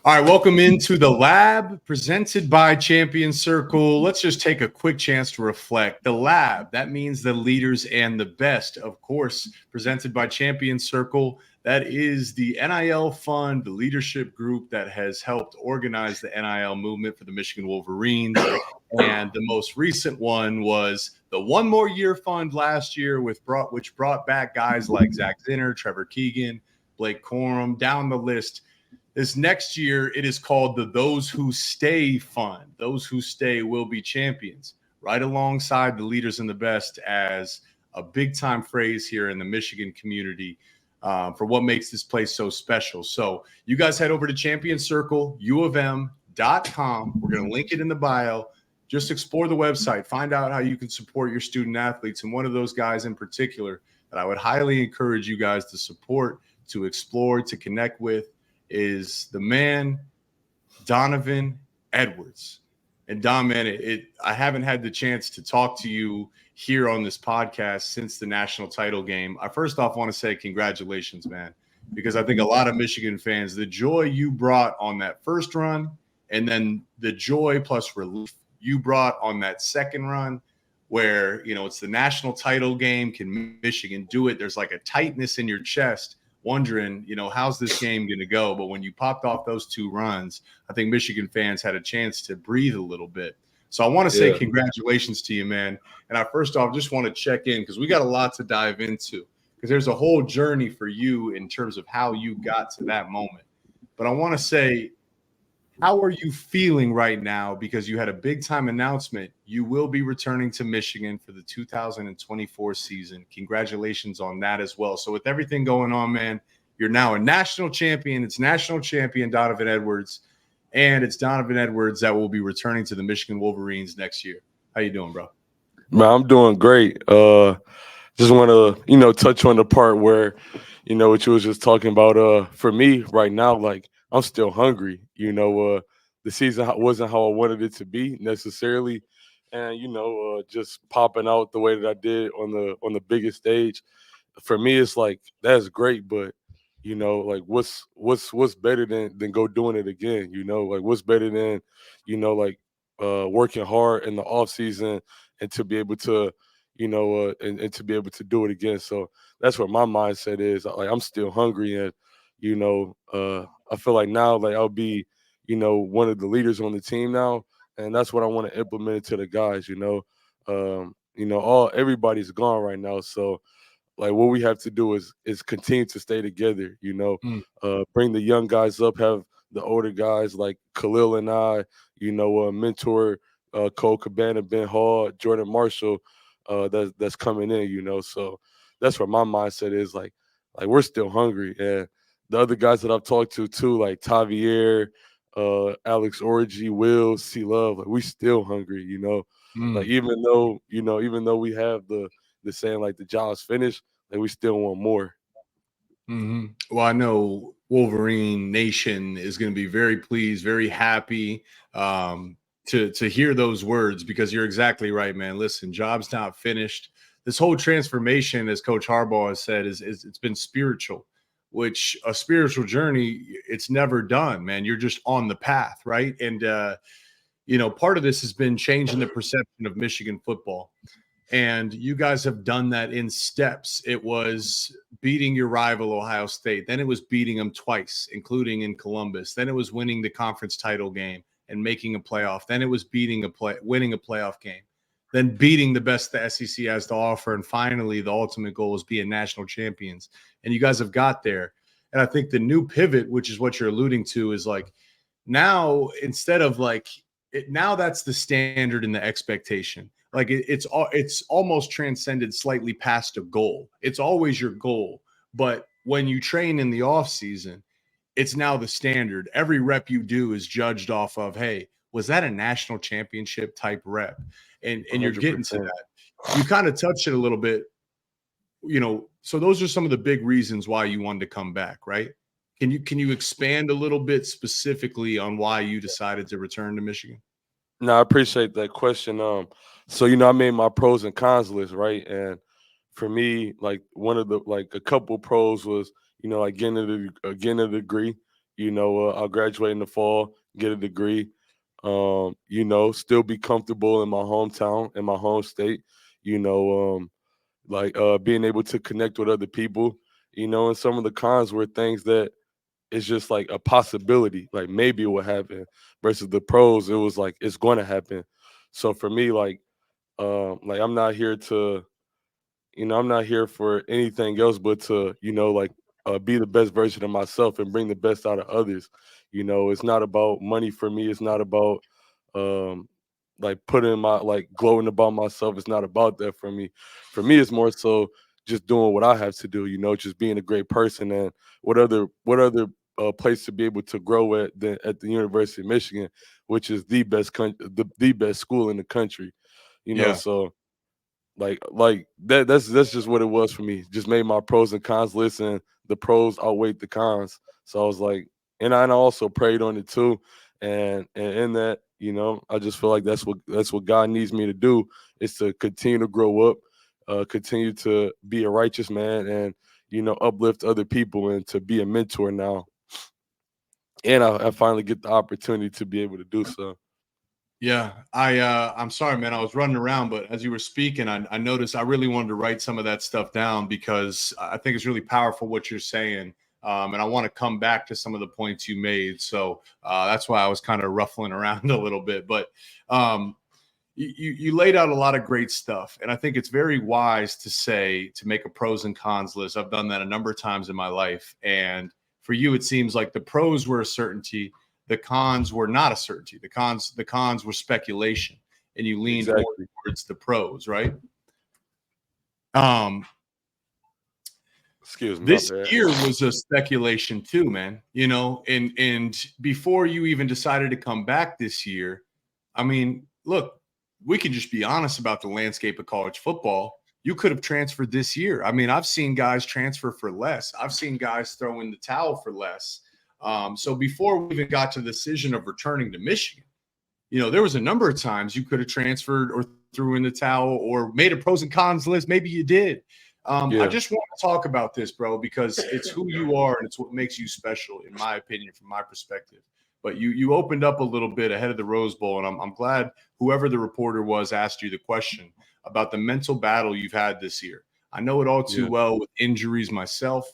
All right, welcome into the lab presented by Champion Circle. Let's just take a quick chance to reflect. The lab, that means the leaders and the best, of course, presented by Champion Circle. That is the NIL fund, the leadership group that has helped organize the NIL movement for the Michigan Wolverines. And the most recent one was the One More Year Fund last year, which brought back guys like Zach Zinner, Trevor Keegan, Blake Corum, down the list. This next year, it is called the Those Who Stay Fund. Those who stay will be champions, right alongside the leaders and the best as a big-time phrase here in the Michigan community for what makes this place so special. So you guys head over to Champion Circle, uofm.com. We're going to link it in the bio. Just explore the website. Find out how you can support your student athletes. And one of those guys in particular that I would highly encourage you guys to support, to explore, to connect with, is the man, Donovan Edwards. And Dom, man, I haven't had the chance to talk to you here on this podcast since the national title game. I first off want to say congratulations, man, because I think a lot of Michigan fans, the joy you brought on that first run and then the joy plus relief you brought on that second run where, you know, it's the national title game. Can Michigan do it? There's like a tightness in your chest wondering, you know, how's this game going to go? But when you popped off those two runs, I think Michigan fans had a chance to breathe a little bit. So I want to say congratulations to you, man. And I first off just want to check in because we got a lot to dive into because there's a whole journey for you in terms of how you got to that moment. But I want to say, how are you feeling right now? Because you had a big time announcement. You will be returning to Michigan for the 2024 season. Congratulations on that as well. So with everything going on, man, you're now a national champion. It's national champion Donovan Edwards, and it's Donovan Edwards that will be returning to the Michigan Wolverines next year. How you doing, bro? Man, I'm doing great. Just want to, touch on the part where, what you was just talking about. For me right now, like, I'm still hungry. The season wasn't how I wanted it to be necessarily, and just popping out the way that I did on the biggest stage, for me, it's like that's great. But like what's better than go doing it again? Like what's better than working hard in the off season and to be able to and to be able to do it again. So that's where my mindset is. Like I'm still hungry, and I feel like now, like I'll be, one of the leaders on the team now, and that's what I want to implement to the guys. Everybody's gone right now, so like what we have to do is continue to stay together. Bring the young guys up, have the older guys like Khalil and I, mentor Cole Cabana, Ben Hall, Jordan Marshall, that's coming in. So that's where my mindset is. Like we're still hungry, and the other guys that I've talked to too, like Tavier, Alex Orgy, Will, C Love, like we still hungry. Like even though we have the saying like the job's finished, like we still want more. Mm-hmm. Well, I know Wolverine Nation is going to be very pleased, very happy to hear those words because you're exactly right, man. Listen, job's not finished. This whole transformation, as Coach Harbaugh has said, is it's been spiritual, which a spiritual journey, it's never done, man. You're just on the path, right? And part of this has been changing the perception of Michigan football. And you guys have done that in steps. It was beating your rival, Ohio State. Then it was beating them twice, including in Columbus. Then it was winning the conference title game and making a playoff. Then it was winning a playoff game. Then beating the best the SEC has to offer. And finally, the ultimate goal is being national champions. And you guys have got there. And I think the new pivot, which is what you're alluding to, is like now instead of like now that's the standard and the expectation. Like it's almost transcended slightly past a goal. It's always your goal. But when you train in the off season, it's now the standard. Every rep you do is judged off of, hey, was that a national championship type rep? And you're getting to that. You kind of touched it a little bit, so those are some of the big reasons why you wanted to come back, right? Can you expand a little bit specifically on why you decided to return to Michigan? No, I appreciate that question. So I made my pros and cons list, right? And for me, like one of the like a couple pros was, like getting a degree, I'll graduate in the fall, get a degree. Still be comfortable in my hometown, in my home state. You know, being able to connect with other people. And some of the cons were things that it's just like a possibility, like maybe it will happen. Versus the pros, it was like it's going to happen. So for me, I'm not here to I'm not here for anything else but to, be the best version of myself and bring the best out of others. It's not about money for me. It's not about um, putting my gloating about myself. It's not about that for me. For me, it's more so just doing what I have to do. Just being a great person and what other place to be able to grow at the University of Michigan, which is the best school in the country. Yeah. So that's just what it was for me. Just made my pros and cons list, and the pros outweighed the cons. So I was like, and I also prayed on it too. And in that, I just feel like that's what God needs me to do, is to continue to grow up, continue to be a righteous man, and uplift other people and to be a mentor now. And I finally get the opportunity to be able to do so. Yeah, I'm sorry, man. I was running around, but as you were speaking, I noticed I really wanted to write some of that stuff down because I think it's really powerful what you're saying, and I want to come back to some of the points you made. So that's why I was kind of ruffling around a little bit. But um, you laid out a lot of great stuff, and I think it's very wise to make a pros and cons list. I've done that a number of times in my life, and for you, it seems like the pros were a certainty, the cons were not a certainty. The cons were speculation, and you leaned more Exactly. towards the pros, right? Um, Excuse me, my this bad. year was a speculation too, man. And before you even decided to come back this year, I mean, look, we can just be honest about the landscape of college football. You could have transferred this year. I mean, I've seen guys transfer for less. I've seen guys throw in the towel for less. So before we even got to the decision of returning to Michigan, there was a number of times you could have transferred or threw in the towel or made a pros and cons list. Maybe you did. I Yeah, just want to talk about this, bro, because it's who you are and it's what makes you special, in my opinion, from my perspective. But you opened up a little bit ahead of the Rose Bowl, and I'm glad whoever the reporter was asked you the question about the mental battle you've had this year. I know it all too yeah, well with injuries myself.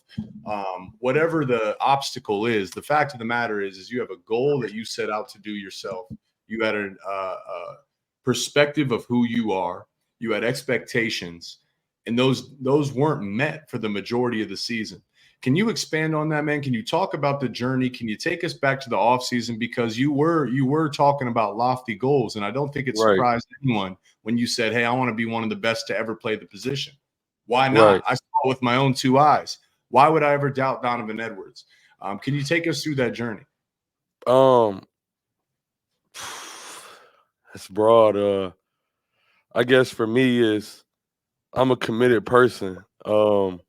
Whatever the obstacle is, the fact of the matter is you have a goal that you set out to do yourself. You had a perspective of who you are. You had expectations, and those weren't met for the majority of the season. Can you expand on that, man? Can you talk about the journey? Can you take us back to the offseason? Because you were talking about lofty goals, and I don't think it right, surprised anyone when you said, "Hey, I want to be one of the best to ever play the position." Why not? right. I saw it with my own two eyes. Why would I ever doubt Donovan Edwards? Can you take us through that journey? Um, It's broad. I guess for me is I'm a committed person. And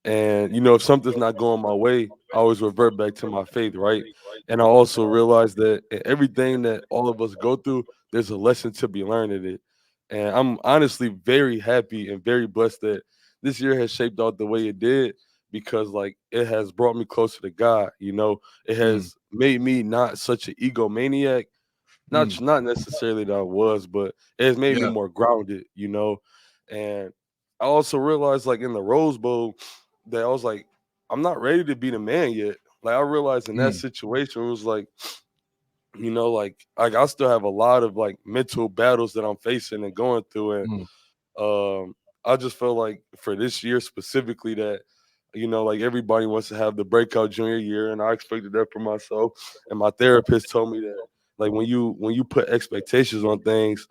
if something's not going my way, I always revert back to my faith, right? And I also realize that in everything that all of us go through, there's a lesson to be learned in it. And I'm honestly very happy and very blessed that this year has shaped out the way it did, because it has brought me closer to God. It Mm, has made me not such an egomaniac. mm, Not necessarily that I was, but it has made me yeah. more grounded. And I also realized, in the Rose Bowl, that I was like, I'm not ready to be the man yet. Like, I realized in that Mm, situation, it was I still have a lot of mental battles that I'm facing and going through. And mm, I just felt like for this year specifically that, everybody wants to have the breakout junior year, and I expected that for myself. And my therapist told me that, when you put expectations on things,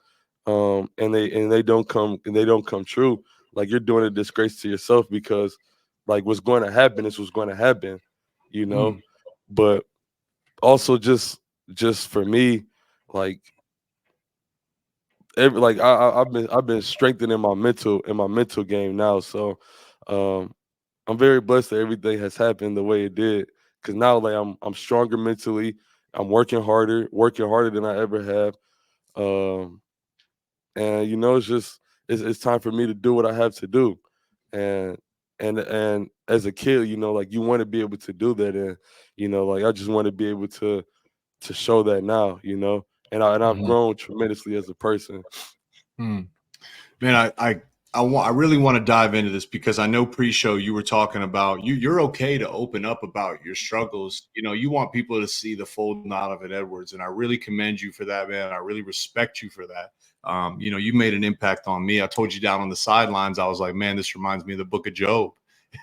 and they don't come true, you're doing a disgrace to yourself, because what's going to happen is what's going to happen, you know. mm, But also just for me, like I've been strengthening my mental game now. So um I'm very blessed that everything has happened the way it did, because now I'm stronger mentally. I'm working harder than I ever have. Um and it's just it's time for me to do what I have to do. And as a kid, like you want to be able to do that, and like I just want to be able to show that now, and I've Mhm. grown tremendously as a person. Hmm. Man, I really want to dive into this because I know pre-show you were talking about you're okay to open up about your struggles. You want people to see the full Donovan Edwards, and I really commend you for that, man. I really respect you for that. You made an impact on me. I told you down on the sidelines, I was like, man, this reminds me of the Book of Job.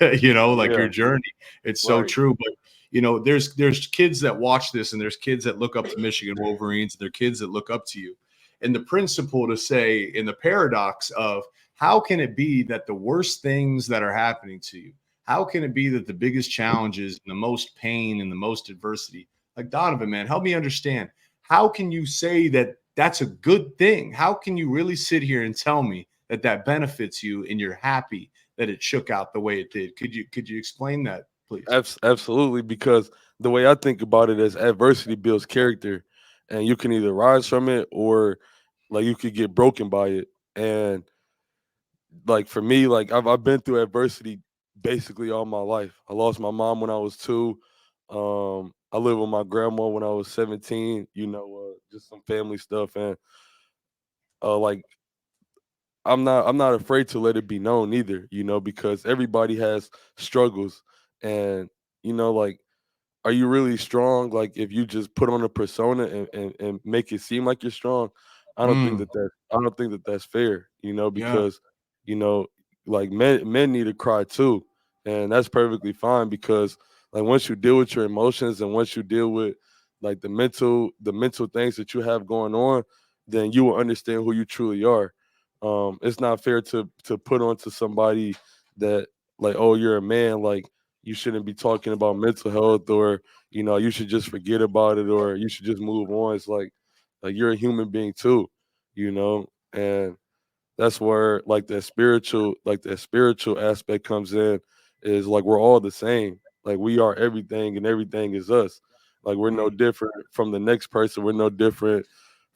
Like your Yeah, journey. It's so right. true. But there's kids that watch this, and there's kids that look up to Michigan Wolverines, and there are kids that look up to you. And the principle to say in the paradox of how can it be that the worst things that are happening to you, how can it be that the biggest challenges and the most pain and the most adversity, like Donovan, man, help me understand. How can you say that that's a good thing? How can you really sit here and tell me that that benefits you and you're happy that it shook out the way it did? Could you explain that, please? Absolutely, because the way I think about it is adversity builds character, and you can either rise from it or like you could get broken by it. And like for me, like I've been through adversity basically all my life. I lost my mom when I was 2. I lived with my grandma when I was 17. Just some family stuff, and like I'm not afraid to let it be known either. Because everybody has struggles, and like are you really strong? Like if you just put on a persona and make it seem like you're strong, Mm, I don't think that that's fair. yeah. Because you know, like men need to cry too, and that's perfectly fine. Because like once you deal with your emotions and once you deal with like the mental things that you have going on, then you will understand who you truly are. It's not fair to put onto somebody that like, oh, you're a man, like you shouldn't be talking about mental health, or you should just forget about it, or you should just move on. It's like you're a human being too, and that's where like that spiritual aspect comes in. Is like we're all the same. Like we are everything, and everything is us. Like we're no Mm, different from the next person. We're no different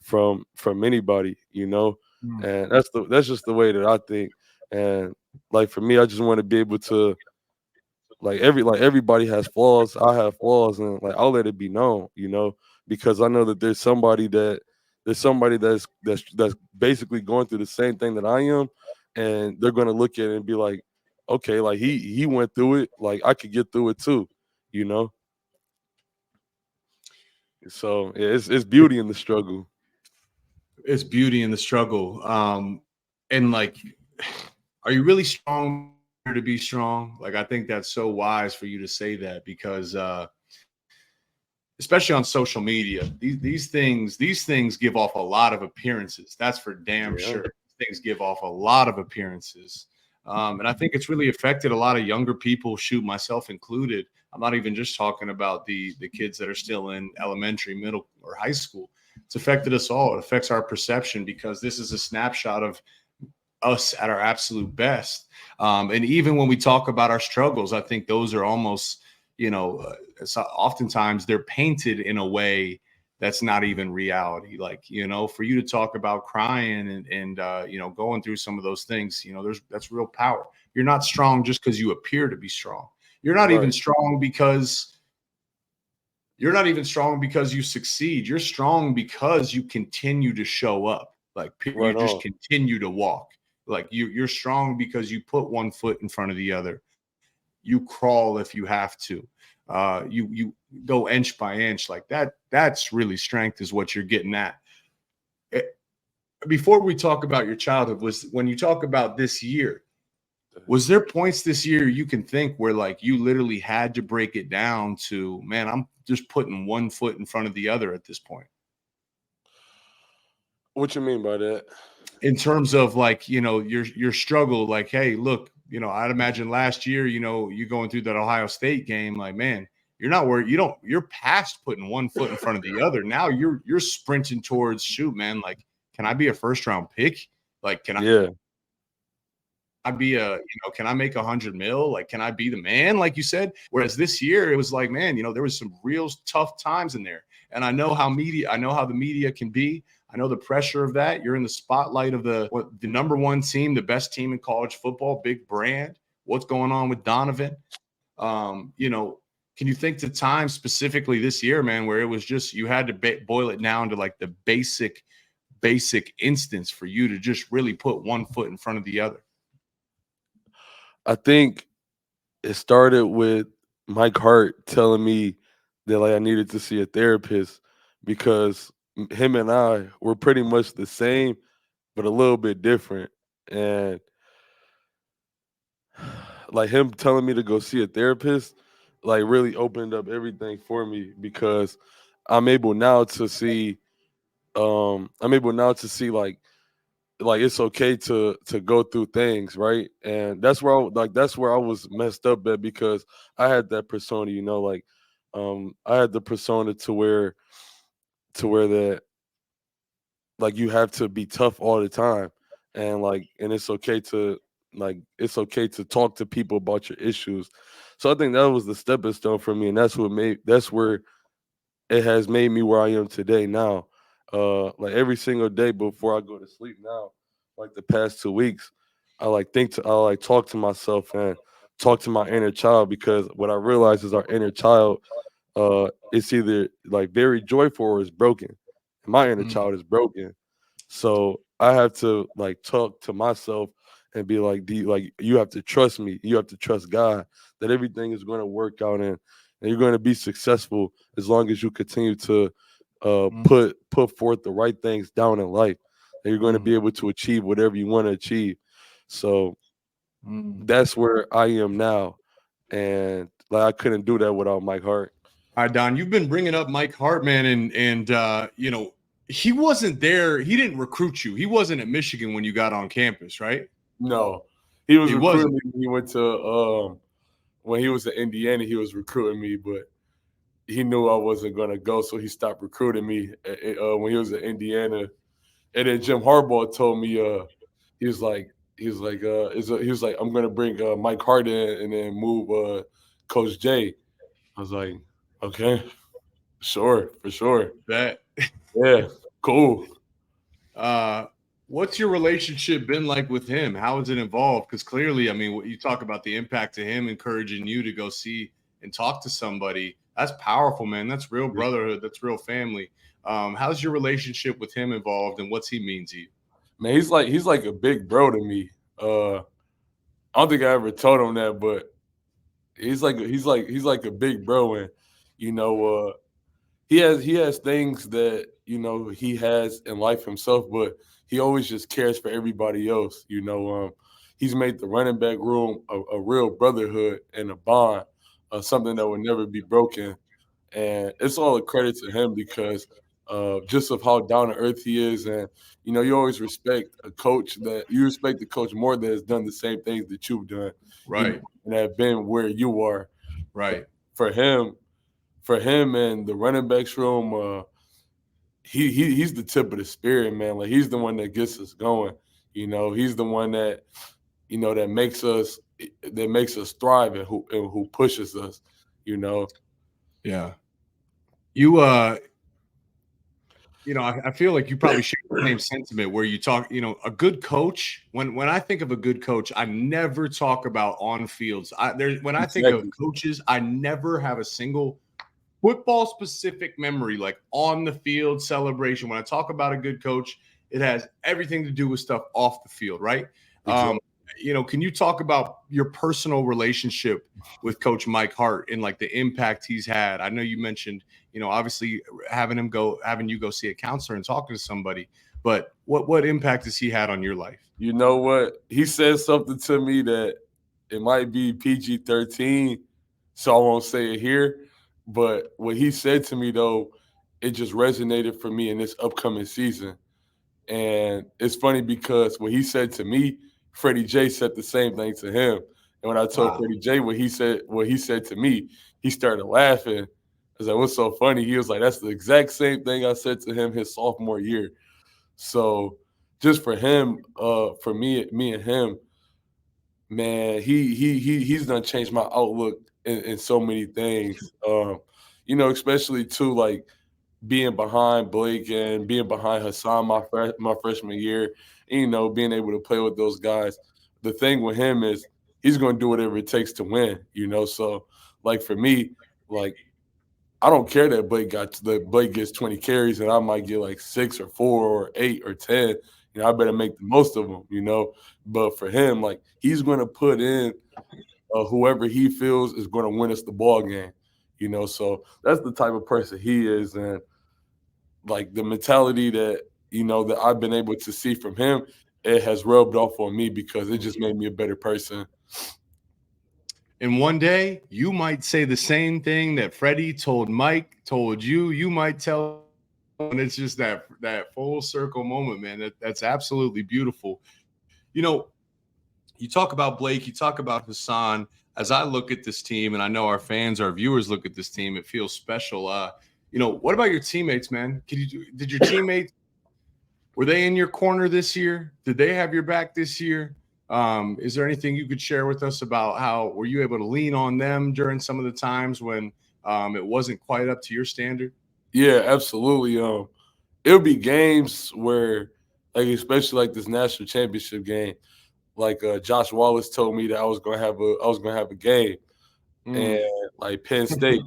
from anybody, mm. and that's just the way that I think. And like for me, I just want to be able to like everybody has flaws. I have flaws, and like I'll let it be known, because I know that there's somebody that's basically going through the same thing that I am, and they're gonna look at it and be like, okay, like he went through it, like I could get through it too, you know. So yeah, it's beauty in the struggle. It's beauty in the struggle. And like, are you really strong to be strong? Like, I think that's so wise for you to say that because, especially on social media, these things give off a lot of appearances. That's for damn Yeah, sure. Things give off a lot of appearances. And I think it's really affected a lot of younger people, shoot, myself included. I'm not even just talking about the kids that are still in elementary, middle, or high school. It's affected us all. It affects our perception because this is a snapshot of us at our absolute best. And even when we talk about our struggles, I think those are almost, oftentimes they're painted in a way that's not even reality. Like, for you to talk about crying and going through some of those things, that's real power. You're not strong just because you appear to be strong. You're not even right, strong because you're not even strong because you succeed. You're strong because you continue to show up. Like you right just on, continue to walk. Like you're strong because you put one foot in front of the other. You crawl if you have to. You go inch by inch like that. That's really strength, is what you're getting at. Eh, Before we talk about your childhood, was when you talk about this year, was there points this year you can think where like you literally had to break it down to, man, I'm just putting one foot in front of the other at this point? what you mean by that? In terms of like, your struggle, like, hey, look, I'd imagine last year, you going through that Ohio State game, like, man, you're not worried, you're past putting one foot in front of the other. Now you're sprinting towards, shoot, man, like, can I be a first round pick? Like, can Yeah, I be can I make 100 mil? Like, can I be the man? Like you said. Whereas this year, it was like, man, there was some real tough times in there. And I know how the media can be. I know the pressure of that. You're in the spotlight of the number one team, the best team in college football, big brand. What's going on with Donovan? You know, can you think to time specifically this year, man, where it was just you had to boil it down to like the basic instance for you to just really put one foot in front of the other? I think it started with Mike Hart telling me that like I needed to see a therapist because him and I were pretty much the same, but a little bit different. And like him telling me to go see a therapist, like really opened up everything for me because I'm able now to see, I'm able now to see like it's okay to go through things, right? And that's where I was messed up at because I had that persona, like I had the persona to where that like you have to be tough all the time, and it's okay to talk to people about your issues. So I think that was the stepping stone for me, and that's where it has made me where I am today now. Like every single day before I go to sleep now, like the past 2 weeks, I like talk to myself and talk to my inner child because what I realize is our inner child, it's either like very joyful or it's broken. And my inner Mm, child is broken. So I have to like talk to myself and be like, like you have to trust me. You have to trust God that everything is going to work out and you're going to be successful as long as you continue to mm, put forth the right things down in life. And you're going to mm, be able to achieve whatever you want to achieve. So mm. that's where I am now, and like I couldn't do that without Mike Hart. All right, Don, you've been bringing up Mike Hartman, and you know, he wasn't there. He didn't recruit you. He wasn't at Michigan when you got on campus, right? No, he was He wasn't. recruiting me when he went to when he was in Indiana. He was recruiting me, but he knew I wasn't going to go, so he stopped recruiting me when he was in Indiana. And then Jim Harbaugh told me, he was like, he was like, I'm going to bring Mike Hart in and then move Coach J. I was like, okay, sure, for sure, That. yeah, cool. Uh, what's your relationship been like with him? How has it evolved? Because clearly, I mean, what you talk about the impact to him, encouraging you to go see and talk to somebody. That's powerful, man. That's real brotherhood. That's real family. How's your relationship with him evolved, and what's he mean to you? Man, he's like a big bro to me. I don't think I ever told him that, but he's like a big bro, and you know, he has things that he has in life himself, but he always just cares for everybody else. He's made the running back room a real brotherhood and a bond, something that will never be broken. And it's all a credit to him because just of how down to earth he is, and you always respect the coach more that has done the same things that you've done, Right, and have been where you are. right. For him, and the running backs room, he's the tip of the spear, man. Like he's the one that gets us going. He's the one that makes us thrive and who pushes us. You know, Yeah. You I feel like you probably share the same sentiment where you talk, a good coach. When I think of a good coach, I never talk about on fields. When I think of exactly. coaches, I never have a single football specific memory like on the field celebration. When I talk about a good coach, it has everything to do with stuff off the field, right? Exactly. Um, can you talk about your personal relationship with Coach Mike Hart and like the impact he's had? I know you mentioned, obviously having you go see a counselor and talking to somebody, but what impact has he had on your life? You know what? He said something to me that it might be PG-13, so I won't say it here. But what he said to me though, it just resonated for me in this upcoming season. And it's funny because what he said to me, Freddie J said the same thing to him. And when I told Wow. Freddie J what he said to me, he started laughing. I was like, "What's so funny?" He was like, "That's the exact same thing I said to him his sophomore year." So just for him, for me and him, man, he's done changed my outlook in so many things. Especially too like being behind Blake and being behind Hassan my freshman year, and, being able to play with those guys. The thing with him is he's going to do whatever it takes to win. So like for me, like I don't care that Blake gets 20 carries and I might get like 6 or 4 or 8 or 10. I better make the most of them. But for him, like he's going to put in whoever he feels is going to win us the ball game. So that's the type of person he is, and like the mentality that I've been able to see from him, it has rubbed off on me because it just made me a better person. And one day you might say the same thing that Freddie told Mike, told you. You might tell, and it's just that full circle moment, man. That's absolutely beautiful. You talk about Blake, you talk about Hassan. As I look at this team, and I know our fans, our viewers look at this team, it feels special. What about your teammates, man? Did your teammates, were they in your corner this year? Did they have your back this year? Is there anything you could share with us about how were you able to lean on them during some of the times when it wasn't quite up to your standard? Yeah, absolutely. It'll be games where, like, especially like this national championship game, like Josh Wallace told me that I was gonna have a game, and like Penn State,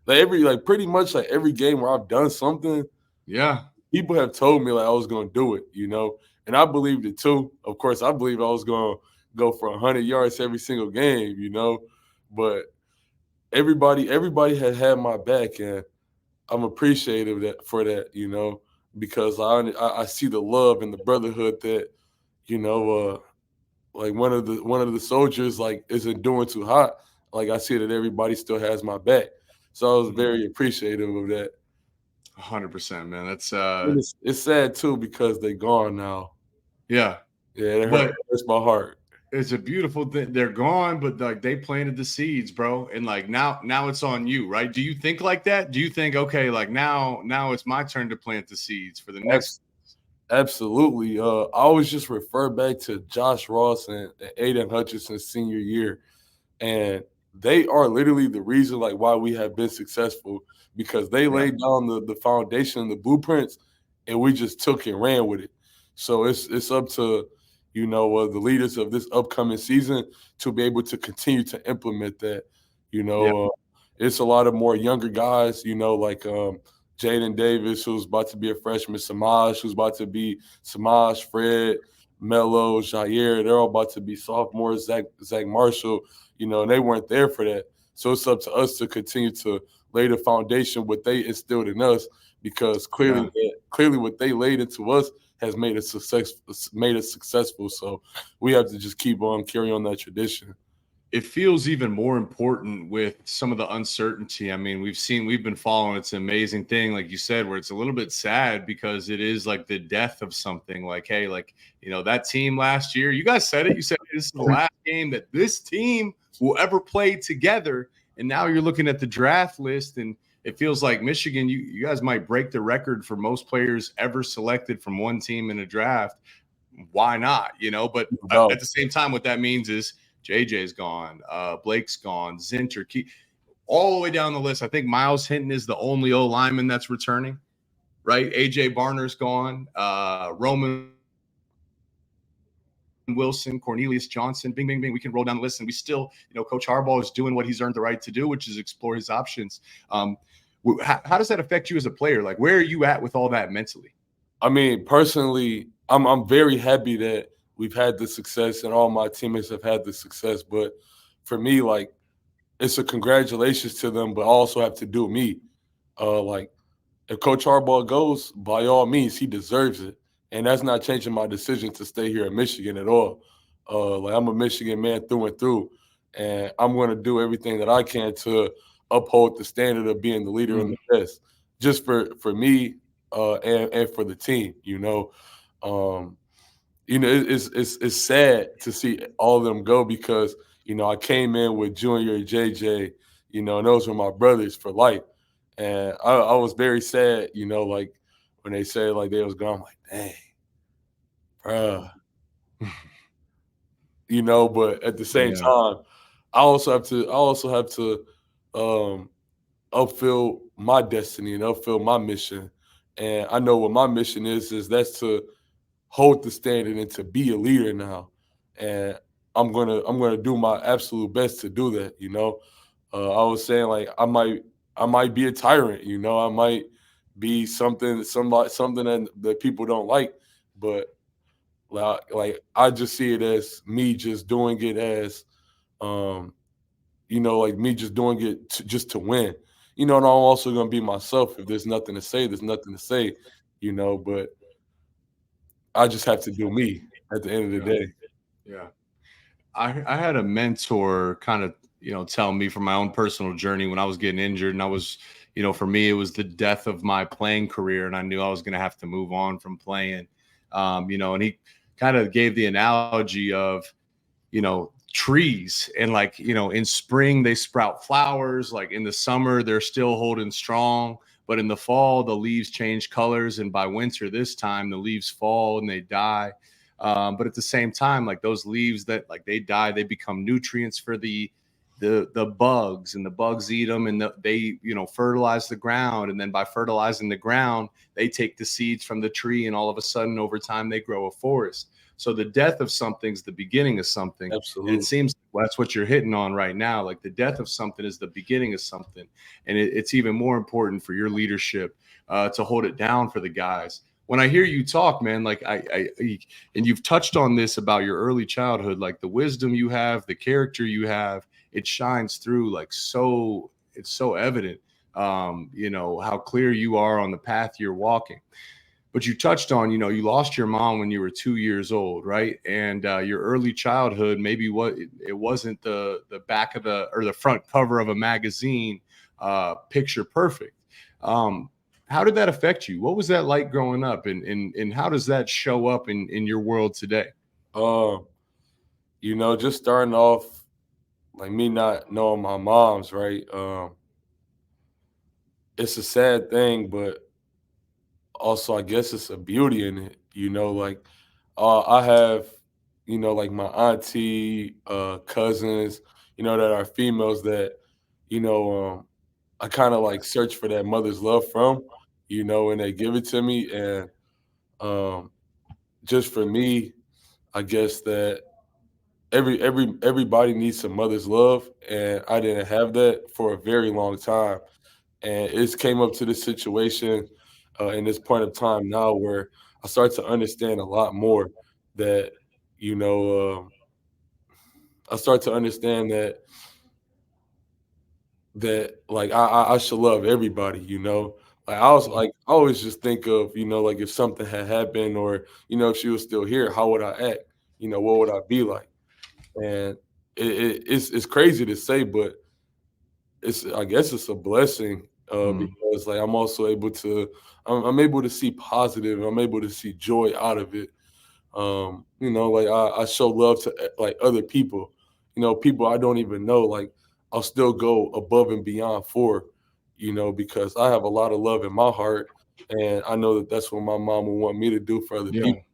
like pretty much like every game where I've done something, Yeah. people have told me like I was gonna do it, and I believed it too. Of course, I believe I was gonna go for 100 yards every single game, but everybody had my back, and I'm appreciative for that, because I see the love and the brotherhood that you know like one of the soldiers like isn't doing too hot. Like I see that everybody still has my back, so I was very appreciative of that. 100%, man. That's And it's sad too because they gone now. yeah. Yeah, it But hurts my heart. it's a beautiful thing. They're gone, but like they planted the seeds, bro. And like now it's on you, right? Do you think like that? Do you think, okay, like now it's my turn to plant the seeds for the next? Absolutely. I always just refer back to Josh Ross and Aiden Hutchinson's senior year, and they are literally the reason like why we have been successful because they Yeah. laid down the foundation and the blueprints, and we just took and ran with it. So it's up to the leaders of this upcoming season to be able to continue to implement that. Yeah. It's a lot of more younger guys. Like Jaden Davis, who's about to be a freshman, Samaj, who's about to be Samaj, Fred, Melo, Jair. They're all about to be sophomores. Zach Marshall, and they weren't there for that. So it's up to us to continue to lay the foundation what they instilled in us, because Yeah. clearly what they laid into us has made us successful. So we have to just keep on carry on that tradition. It feels even more important with some of the uncertainty. I mean, we've been following. It's an amazing thing, like you said, where it's a little bit sad because it is like the death of something. Like, hey, like that team last year. You guys said it. You said this is the last game that this team will ever play together. And now you're looking at the draft list, and it feels like Michigan. You guys might break the record for most players ever selected from one team in a draft. Why not? But No, at the same time, what that means is JJ's gone, Blake's gone, Zinter, all the way down the list. I think Miles Hinton is the only O lineman that's returning, right? AJ Barner's gone, Roman Wilson, Cornelius Johnson, bing, bing, bing. We can roll down the list, and we still, Coach Harbaugh is doing what he's earned the right to do, which is explore his options. How does that affect you as a player? Like, where are you at with all that mentally? I mean, personally, I'm very happy that we've had the success and all my teammates have had the success. But for me, like, it's a congratulations to them, but I also have to do me. Like, if Coach Harbaugh goes, by all means, he deserves it, and that's not changing my decision to stay here in Michigan at all. Like, I'm a Michigan man through and through, and I'm going to do everything that I can to uphold the standard of being the leader and the best, just for me and for the team. Um, it's sad to see all of them go because I came in with Junior and JJ, and those were my brothers for life, and I was very sad, like when they said like they was gone, I'm like, dang, bruh, But at the same Yeah. time, I also have to um, upfill my destiny and upfill my mission, and I know what my mission is that's to hold the standard and to be a leader now. And I'm gonna do my absolute best to do that. I was saying like I might be a tyrant. I might be something that people don't like, but like I just see it as me just doing it as um like me just doing it just to win. And I'm also gonna be myself. If there's nothing to say, there's nothing to say. But I just have to do me at the end of the Yeah. day. Yeah. I had a mentor kind of, tell me from my own personal journey when I was getting injured. And I was, for me, it was the death of my playing career. And I knew I was going to have to move on from playing. And he kind of gave the analogy of, trees, and like, in spring they sprout flowers, like in the summer they're still holding strong, but in the fall the leaves change colors, and by winter this time the leaves fall and they die. But at the same time, like those leaves that like they die, they become nutrients for the bugs, and the bugs eat them, and they fertilize the ground, and then by fertilizing the ground they take the seeds from the tree, and all of a sudden over time they grow a forest. So the death of something's the beginning of something. And it Absolutely. seems that's what you're hitting on right now. Like the death of something is the beginning of something. And it's even more important for your leadership to hold it down for the guys. When I hear you talk, man, like and you've touched on this about your early childhood, like the wisdom you have, the character you have, it shines through like so, it's so evident, how clear you are on the path you're walking. But you touched on, you lost your mom when you were 2 years old, right? And your early childhood, maybe it wasn't the back of the or the front cover of a magazine, picture perfect. Um, how did that affect you? What was that like growing up, and how does that show up in your world today? Um, just starting off like me not knowing my mom's right. It's a sad thing, but also I guess it's a beauty in it. Like I have, like my auntie, cousins, that are females that, you know, I kind of like search for that mother's love from, and they give it to me. And um, just for me, I guess that everybody needs some mother's love, and I didn't have that for a very long time. And it's came up to this situation in this point of time now where I start to understand a lot more that you know I start to understand that like I should love everybody. Like I always just think of like if something had happened or if she was still here, how would I act? What would I be like? And it's crazy to say, but I guess it's a blessing Mm, because like I'm able to see positive. I'm able to see joy out of it. Like I show love to like other people. People I don't even know. Like I'll still go above and beyond for. Because I have a lot of love in my heart, and I know that that's what my mom would want me to do for other yeah, people.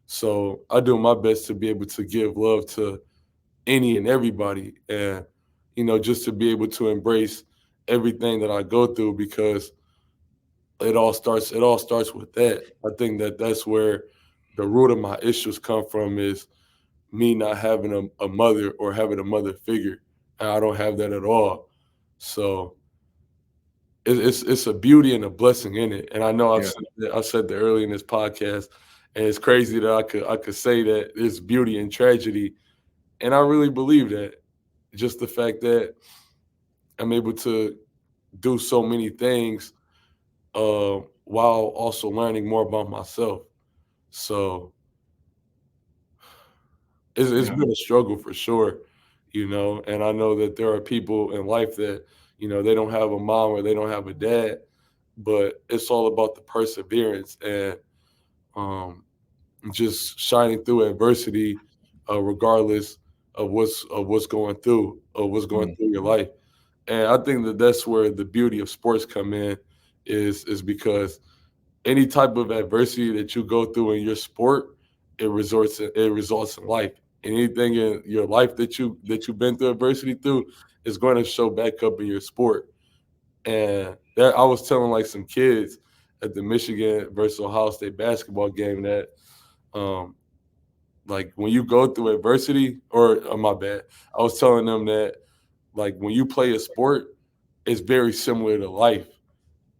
So I do my best to be able to give love to any and everybody, and just to be able to embrace everything that I go through because it all starts with that. I think that that's where the root of my issues come from is me not having a mother or having a mother figure, and I don't have that at all. So it's a beauty and a blessing in it. And I know yeah, I said that early in this podcast, and it's crazy that I could say that it's beauty and tragedy, and I really believe that. Just the fact that I'm able to do so many things while also learning more about myself. So it's yeah, been a struggle for sure, and I know that there are people in life that, they don't have a mom or they don't have a dad, but it's all about the perseverance and um, just shining through adversity, regardless of what's going mm, through your life. And I think that that's where the beauty of sports come in, is because any type of adversity that you go through in your sport, it results in life. Anything in your life that you've been through adversity through is going to show back up in your sport. And that I was telling like some kids at the Michigan versus Ohio State basketball game that um like when you go through adversity, or my bad, I was telling them that like when you play a sport, it's very similar to life,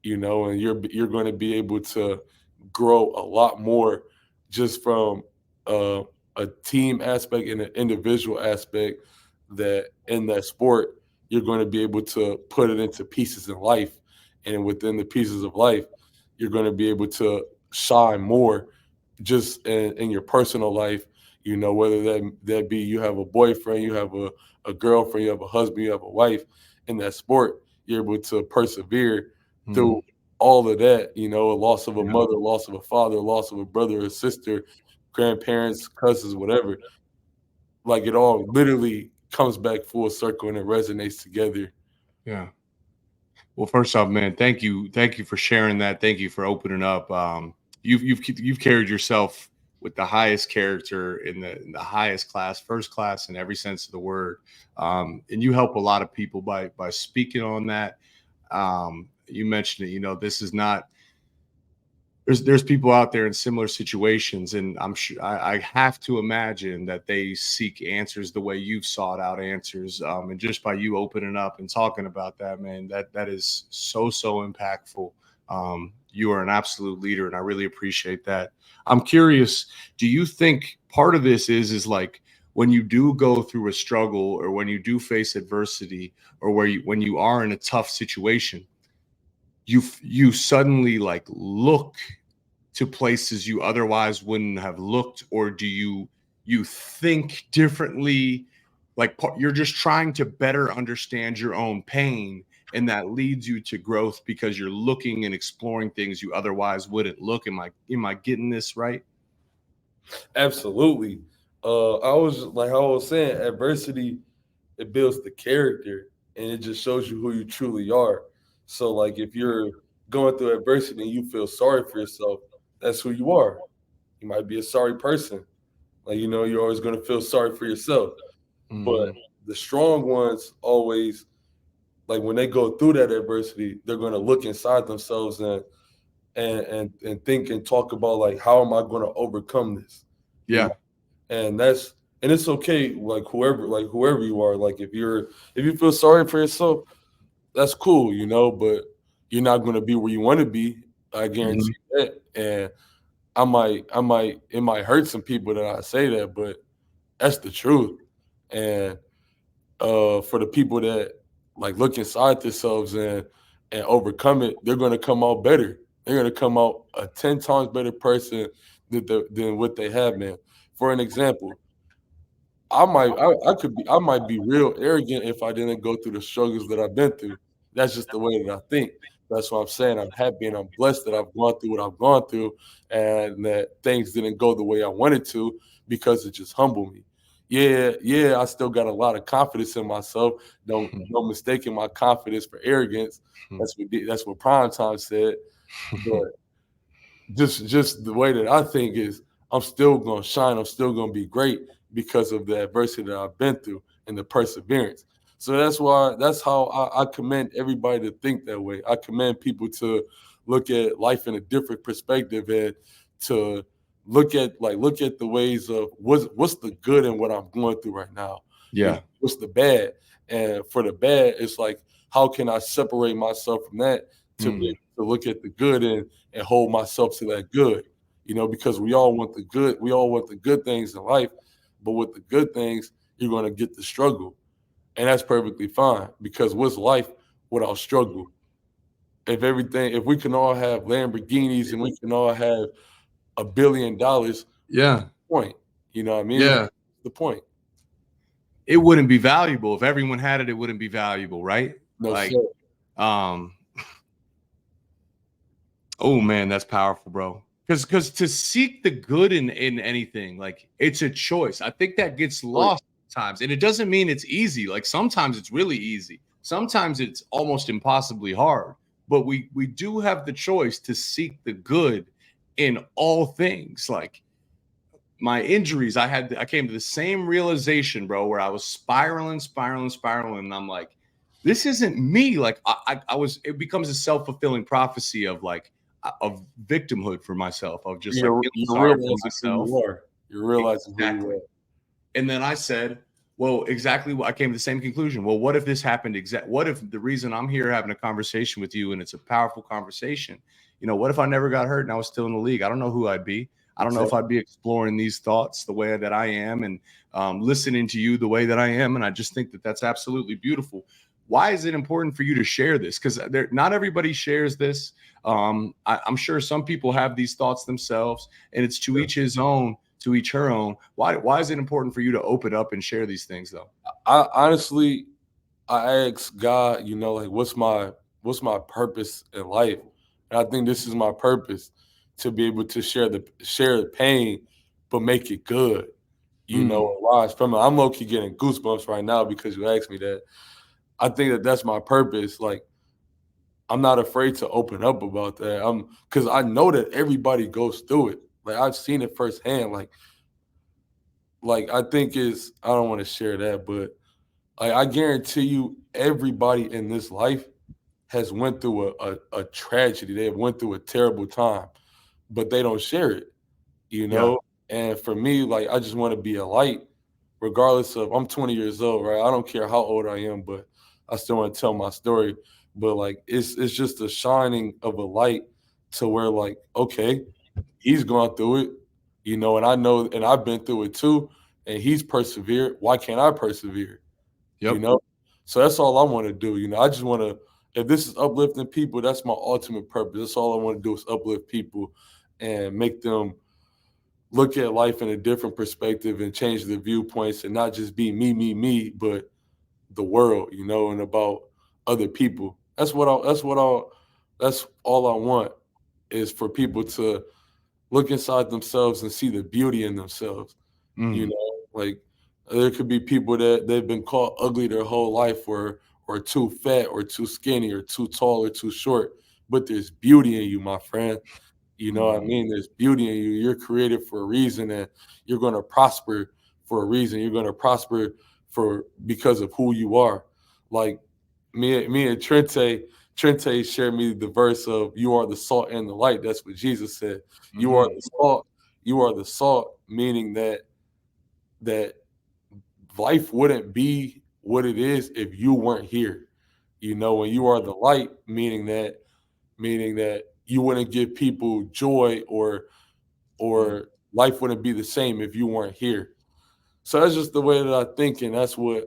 and you're going to be able to grow a lot more just from uh, a team aspect and an individual aspect, that in that sport you're going to be able to put it into pieces in life, and within the pieces of life you're going to be able to shine more just in your personal life, whether that be you have a boyfriend, you have a girlfriend, you have a husband, you have a wife. In that sport you're able to persevere through all of that, a loss of a Yeah. mother, loss of a father, loss of a brother or sister, grandparents, cousins, whatever. Like it all literally comes back full circle and it resonates together. Yeah. Well, first off, man, thank you for sharing that. Thank you for opening up. You've carried yourself with the highest character in the highest class, first class in every sense of the word, and you help a lot of people by speaking on that. You mentioned it. This is not there's people out there in similar situations, and I'm sure I have to imagine that they seek answers the way you've sought out answers. And just by you opening up and talking about that, man, that is so impactful. You are an absolute leader, and I really appreciate that. I'm curious, do you think part of this is like when you do go through a struggle, or when you do face adversity, or when you are in a tough situation, you suddenly like look to places you otherwise wouldn't have looked, or do you think differently, like you're just trying to better understand your own pain, and that leads you to growth because you're looking and exploring things you otherwise wouldn't look? Am I getting this right? Absolutely. I was saying, adversity, it builds the character and it just shows you who you truly are. So like if you're going through adversity and you feel sorry for yourself, that's who you are. You might be a sorry person. Like, you're always going to feel sorry for yourself. But Hmm. the strong ones always, like when they go through that adversity, they're going to look inside themselves and think and talk about like, how am I going to overcome this? You Yeah. know, and it's okay. Like whoever you are, like if you feel sorry for yourself, that's cool, but you're not going to be where you want to be. I Hmm. guarantee that. And it might hurt some people that I say that, but that's the truth. And for the people that like look inside themselves and overcome it, they're going to come out better. They're going to come out a 10 times better person than what they have been. For an example, I might be real arrogant if I didn't go through the struggles that I've been through. That's just the way that I think. That's what I'm saying. I'm happy and I'm blessed that I've gone through what I've gone through, and that things didn't go the way I wanted to, because it just humbled me. Yeah, yeah, I still got a lot of confidence in myself. No mistaking my confidence for arrogance. That's what Prime Time said. But just the way that I think is, I'm still gonna shine, I'm still gonna be great because of the adversity that I've been through and the perseverance. So that's how I commend everybody to think that way. I commend people to look at life in a different perspective, and to look at the ways of what's the good in what I'm going through right now. Yeah. What's the bad? And for the bad, it's like, how can I separate myself from that to be Mm. able to look at the good and hold myself to that good, because we all want the good things in life, but with the good things, you're going to get the struggle. And that's perfectly fine, because what's life without struggle? If we can all have Lamborghinis and we can all have $1 billion, Yeah. point, what I mean? What's Yeah. the point? It wouldn't be valuable if everyone had it. It wouldn't be valuable, right? No, Like, sir. um, oh man, that's powerful, bro. Because to seek the good in anything, like it's a choice. I think that gets Choice. lost times, and it doesn't mean it's easy. Like sometimes it's really easy. Sometimes it's almost impossibly hard. But we do have the choice to seek the good in all things. Like my injuries, I came to the same realization, bro, where I was spiraling, and I'm like, this isn't me. Like I was, it becomes a self-fulfilling prophecy of like of victimhood for myself, of just like feeling You're sorry for realizing who myself. you are. You're realizing who you Exactly. are. And then I said, well, exactly. I came to the same conclusion. Well, what if this happened? What if the reason I'm here having a conversation with you and it's a powerful conversation? What if I never got hurt and I was still in the league? I don't know who I'd be. I don't know if Exactly. I'd be exploring these thoughts the way that I am and listening to you the way that I am. And I just think that that's absolutely beautiful. Why is it important for you to share this? Because not everybody shares this. I'm sure some people have these thoughts themselves, and it's to each his own, to each her own. Why is it important for you to open up and share these things, though? I honestly, I ask God, like what's my purpose in life? And I think this is my purpose, to be able to share the pain, but make it good. Mm, And rise from it. I'm low key getting goosebumps right now because you asked me that. I think that that's my purpose. Like, I'm not afraid to open up about that. Because I know that everybody goes through it. Like, I've seen it firsthand. Like I think I don't want to share that, but I guarantee you, everybody in this life has went through a tragedy. They have went through a terrible time, but they don't share it, you yeah. know? And for me, like, I just want to be a light, regardless of, I'm 20 years old, right? I don't care how old I am, but I still want to tell my story. But like, it's just a shining of a light to where, like, okay, he's gone through it, and I know, and I've been through it too, and he's persevered. Why can't I persevere? You Yep. know? So that's all I want to do. I just want to, if this is uplifting people, that's my ultimate purpose. That's all I want to do, is uplift people and make them look at life in a different perspective and change their viewpoints, and not just be me, but the world, and about other people. That's all I want, is for people to look inside themselves and see the beauty in themselves. Mm, Like, there could be people that they've been called ugly their whole life, or too fat, or too skinny, or too tall, or too short, but there's beauty in you, my friend. You know what I mm, mean? There's beauty in you. You're created for a reason, and you're going to prosper for a reason. You're going to prosper because of who you are. Like, me and Trente shared me the verse of, "You are the salt and the light." That's what Jesus said. You are mm-hmm. the salt. You are the salt, meaning that life wouldn't be what it is if you weren't here. And you are the light, meaning that you wouldn't give people joy, Mm, or life wouldn't be the same if you weren't here. So that's just the way that I think, and that's why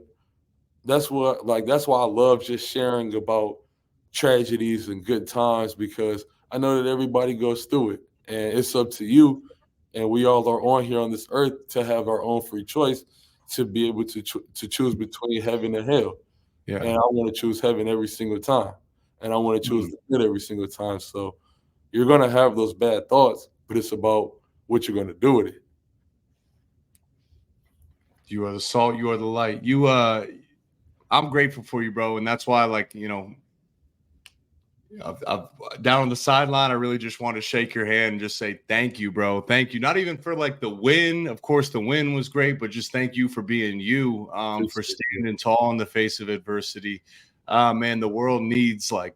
I love just sharing about tragedies and good times, because I know that everybody goes through it, and it's up to you, and we all are on here on this earth to have our own free choice, to be able to choose between heaven and hell. yeah. And I want to choose heaven every single time, and I want to choose Mm. the good every single time. So you're gonna have those bad thoughts, but it's about what you're gonna do with it. You are the salt. You are the light. I'm grateful for you, bro, and that's why, like, I've down on the sideline, I really just want to shake your hand and just say thank you, bro. Thank you. Not even for like the win. Of course, the win was great, but just thank you for being you, for Appreciate it. standing tall in the face of adversity. Man, the world needs, like,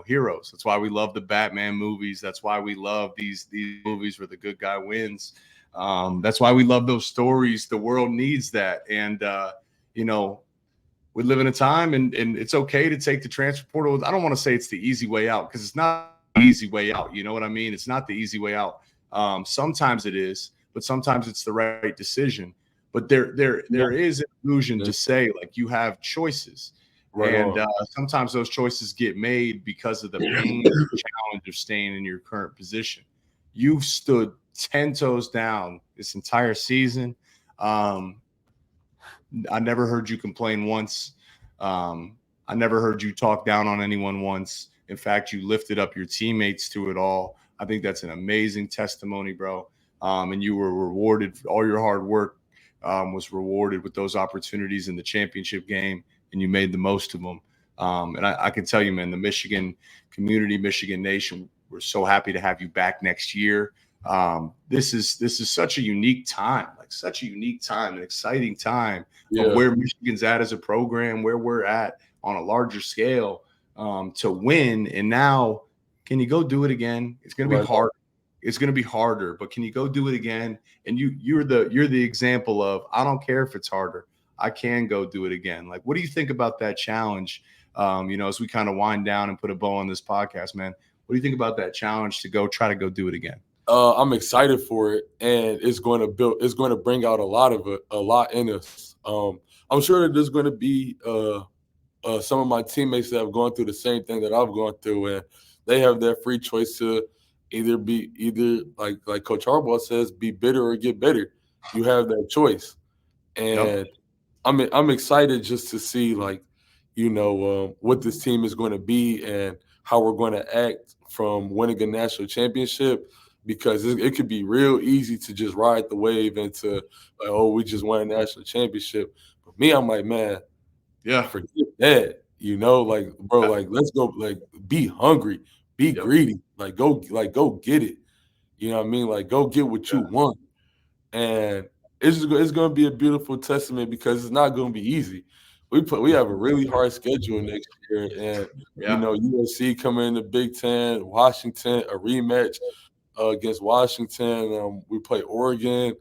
heroes. That's why we love the Batman movies. That's why we love these movies where the good guy wins. That's why we love those stories. The world needs that, and you know we live in a time, and it's okay to take the transfer portal. I don't want to say it's the easy way out, because it's not the easy way out. You know what I mean? It's not the easy way out. Sometimes it is, but sometimes it's the right decision. But Yeah, there is an illusion yeah. to say, like, you have choices, Right and on. sometimes those choices get made because of the pain and the challenge of staying in your current position. You've stood 10 toes down this entire season. Um, I never heard you complain once. I never heard you talk down on anyone once. In fact, you lifted up your teammates through it all. I think that's an amazing testimony, bro. And you were rewarded for all your hard work. Was rewarded with those opportunities in the championship game, and you made the most of them. And I can tell you, man, the Michigan community, Michigan Nation, we're so happy to have you back next year. This is such a unique time, like such a unique time, an exciting time of Yeah, where Michigan's at as a program, where we're at on a larger scale, to win. And now, can you go do it again? It's going to be right on. hard. it's going to be harder, but can you go do it again? And you're the example of, I don't care if it's harder, I can go do it again. Like, what do you think about that challenge? As we kind of wind down and put a bow on this podcast, man, what do you think about that challenge to go try to go do it again? I'm excited for it, and it's going to build. It's going to bring out a lot of it, a lot in us. I'm sure that there's going to be some of my teammates that have gone through the same thing that I've gone through, and they have their free choice to either like Coach Harbaugh says, be bitter or get better. You have that choice, Yep. and I'm excited just to see what this team is going to be and how we're going to act from winning a national championship, because it could be real easy to just ride the wave into like, oh, we just won a national championship. But me, I'm like, man, Yeah. forget that. Like, bro, like, let's go, like, be hungry, be Yep. greedy, go get it. You know what I mean? Like, go get what you want. And it's going to be a beautiful testament, because it's not going to be easy. We have a really hard schedule next year, and Yeah. USC coming in the Big Ten, Washington, a rematch against Washington. We play Oregon,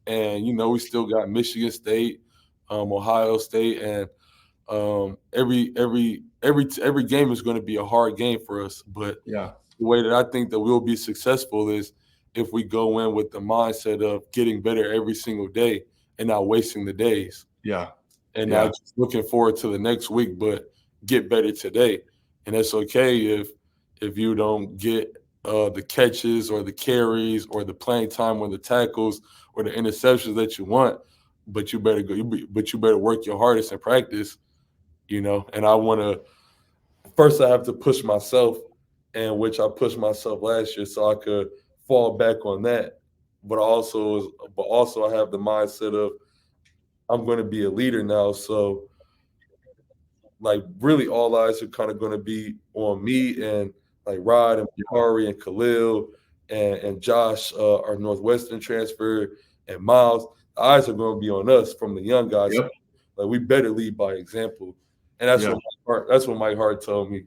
and we still got Michigan State, Ohio State, and every game is going to be a hard game for us. But Yeah. the way that I think that we'll be successful is if we go in with the mindset of getting better every single day and not wasting the days, Yeah. and Yeah. not just looking forward to the next week, but get better today. And it's okay if you don't get the catches or the carries or the playing time or the tackles or the interceptions that you want, but you better but you better work your hardest in practice. And I want to first, I have to push myself, and which I pushed myself last year, so I could fall back on that. But also I have the mindset of I'm going to be a leader now, so like really all eyes are kind of going to be on me, and like Rod and Bakari and Khalil and Josh, our Northwestern transfer, and Miles. The eyes are going to be on us from the young guys. Yep. Like, we better lead by example, and Yeah. that's what Mike Hart told me.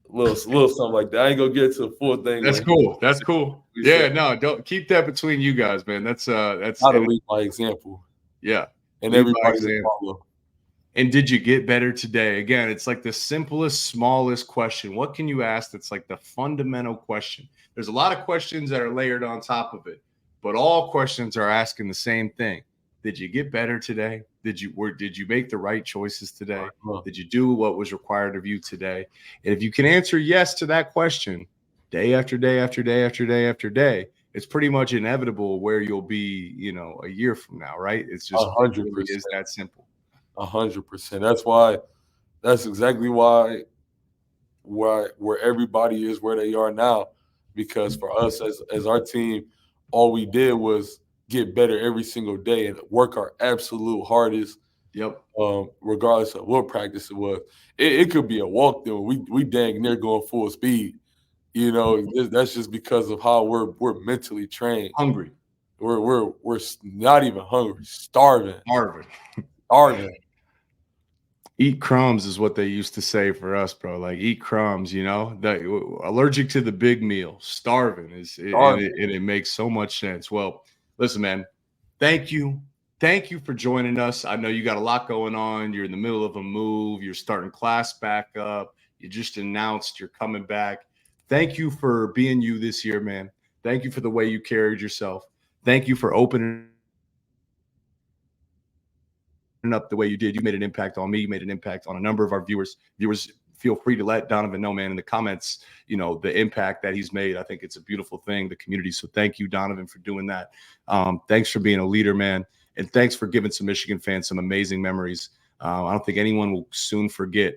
Little something like that. I ain't gonna get to the full thing. That's cool. That's cool. We Yeah, said, no, don't keep that between you guys, man. That's how to lead by example, yeah. and Lead by everybody to example. follow. And did you get better today? Again, it's like the simplest, smallest question. What can you ask that's like the fundamental question? There's a lot of questions that are layered on top of it, but all questions are asking the same thing. Did you get better today? Did you make the right choices today? Did you do what was required of you today? And if you can answer yes to that question day after day after day after day after day, it's pretty much inevitable where you'll be, a year from now, right? It's just, it really 100%. is that simple. 100%. That's exactly why where everybody is where they are now. Because for us as our team, all we did was get better every single day and work our absolute hardest. Yep. Regardless of what practice it was. It could be a walk though. We dang near going full speed. That's just because of how we're mentally trained. Hungry. We're not even hungry, starving. Harvard. Starving. Eat crumbs is what they used to say for us, bro. Like, eat crumbs, that allergic to the big meal, starving and it makes so much sense. Well, listen, man, thank you. Thank you for joining us. I know you got a lot going on. You're in the middle of a move. You're starting class back up. You just announced you're coming back. Thank you for being you this year, man. Thank you for the way you carried yourself. Thank you for opening up the way you did. You made an impact on me. You made an impact on a number of our viewers. Feel free to let Donovan know, man, in the comments, the impact that he's made. I think it's a beautiful thing, the community. So thank you, Donovan, for doing that. Thanks for being a leader, man. And thanks for giving some Michigan fans some amazing memories. I don't think anyone will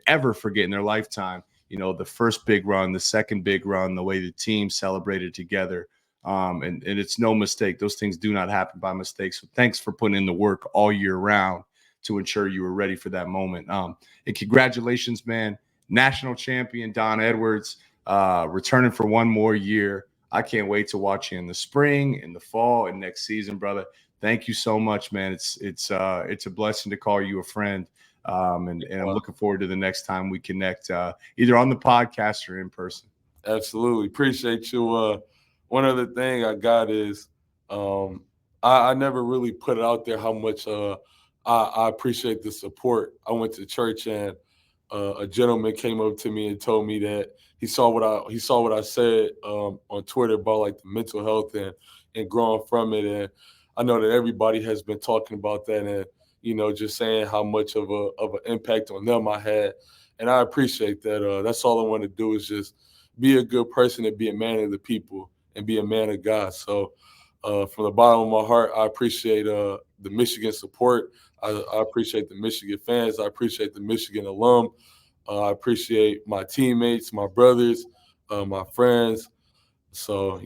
ever forget in their lifetime, the first big run, the second big run, the way the team celebrated together. And it's no mistake. Those things do not happen by mistake. So thanks for putting in the work all year round to ensure you were ready for that moment. And congratulations, man. National champion Don Edwards, returning for one more year. I can't wait to watch you in the spring, in the fall, and next season, brother. Thank you so much, man. It's a blessing to call you a friend. And I'm looking forward to the next time we connect, either on the podcast or in person. Absolutely. Appreciate you one other thing I got is I never really put it out there how much I appreciate the support. I went to church and a gentleman came up to me and told me that he saw what I said on Twitter about like the mental health and growing from it. And I know that everybody has been talking about that and just saying how much of an impact on them I had. And I appreciate that. That's all I want to do is just be a good person and be a man of the people and be a man of God. So from the bottom of my heart, I appreciate the Michigan support. I appreciate the Michigan fans. I appreciate the Michigan alum. I appreciate my teammates, my brothers, my friends. So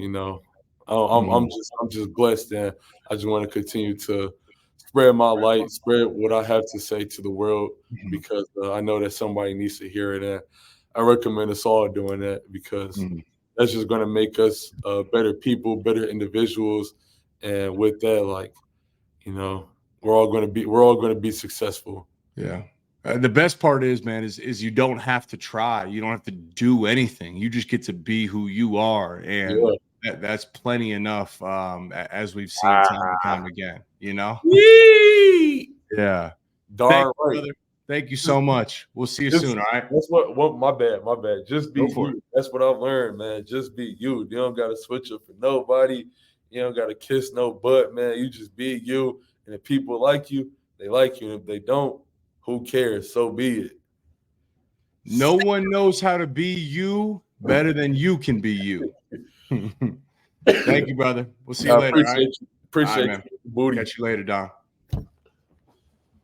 I'm just blessed, and I just want to continue to spread my light, spread what I have to say to the world Mhm. because I know that somebody needs to hear it, and I recommend us all doing that because Mhm. that's just going to make us better people, better individuals, and with that, like we're all going to be successful. Yeah. The best part is, man, is you don't have to try. You don't have to do anything. You just get to be who you are, and Yeah. that's plenty enough. As we've seen time and time again, Yee! Yeah. Thank Darn you, right. brother. Thank you so much. We'll see you Just soon. All right. that's what my bad, my bad. Just be Go for it. you. That's what I've learned, man. Just be you. You don't gotta switch up for nobody. You don't gotta kiss no butt, man. You just be you. And if people like you, they like you. And if they don't, who cares? So be it. No one knows how to be you better than you can be you. Thank you, brother. We'll see you I later. All right. appreciate you. All right, Appreciate man. you, booty. Catch you later, Don.